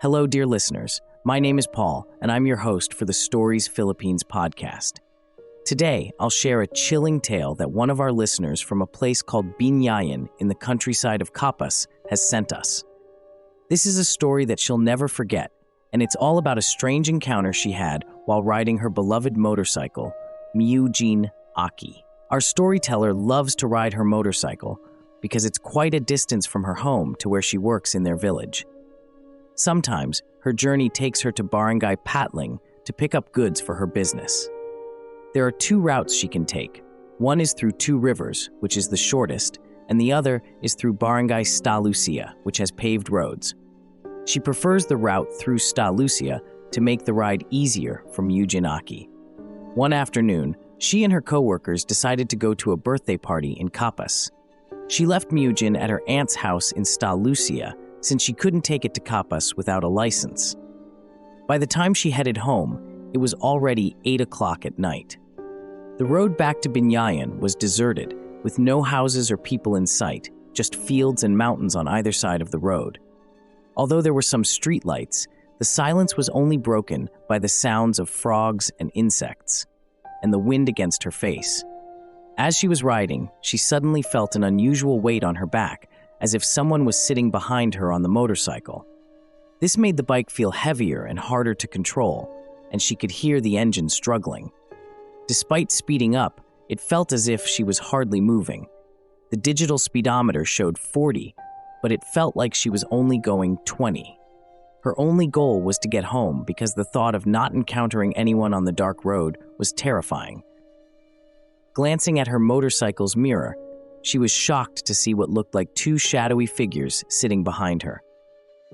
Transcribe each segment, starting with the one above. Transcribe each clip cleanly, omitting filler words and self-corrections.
Hello, dear listeners. My name is Paul, and I'm your host for the Stories Philippines podcast. Today, I'll share a chilling tale that one of our listeners from a place called Binyayan in the countryside of Capas has sent us. This is a story that she'll never forget, and it's all about a strange encounter she had while riding her beloved motorcycle, Miyujin Aki. Our storyteller loves to ride her motorcycle because it's quite a distance from her home to where she works in their village. Sometimes, her journey takes her to Barangay Patling to pick up goods for her business. There are two routes she can take. One is through Two Rivers, which is the shortest, and the other is through Barangay Sta Lucia, which has paved roads. She prefers the route through Sta Lucia to make the ride easier from Miyujin Aki. One afternoon, she and her co-workers decided to go to a birthday party in Capas. She left Miyujin at her aunt's house in Sta Lucia since she couldn't take it to Capas without a license. By the time she headed home, it was already 8 o'clock at night. The road back to Binyayan was deserted, with no houses or people in sight, just fields and mountains on either side of the road. Although there were some streetlights, the silence was only broken by the sounds of frogs and insects, and the wind against her face. As she was riding, she suddenly felt an unusual weight on her back, as if someone was sitting behind her on the motorcycle. This made the bike feel heavier and harder to control, and she could hear the engine struggling. Despite speeding up, it felt as if she was hardly moving. The digital speedometer showed 40, but it felt like she was only going 20. Her only goal was to get home because the thought of not encountering anyone on the dark road was terrifying. Glancing at her motorcycle's mirror, she was shocked to see what looked like two shadowy figures sitting behind her.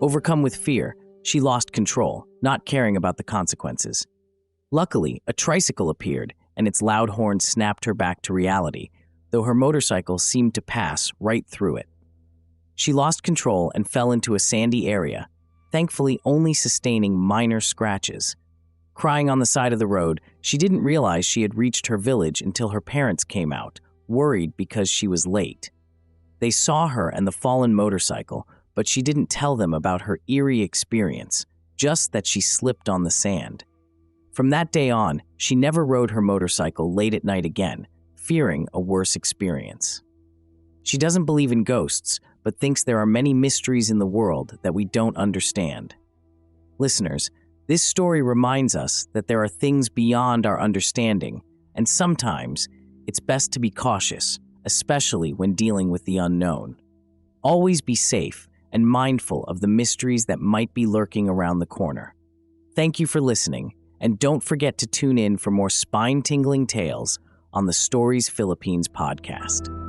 Overcome with fear, she lost control, not caring about the consequences. Luckily, a tricycle appeared, and its loud horn snapped her back to reality, though her motorcycle seemed to pass right through it. She lost control and fell into a sandy area, thankfully only sustaining minor scratches. Crying on the side of the road, she didn't realize she had reached her village until her parents came out, worried because she was late. They saw her and the fallen motorcycle, but she didn't tell them about her eerie experience, just that she slipped on the sand. From that day on, she never rode her motorcycle late at night again, fearing a worse experience. She doesn't believe in ghosts, but thinks there are many mysteries in the world that we don't understand. Listeners, this story reminds us that there are things beyond our understanding, and sometimes it's best to be cautious, especially when dealing with the unknown. Always be safe and mindful of the mysteries that might be lurking around the corner. Thank you for listening, and don't forget to tune in for more spine-tingling tales on the Stories Philippines podcast.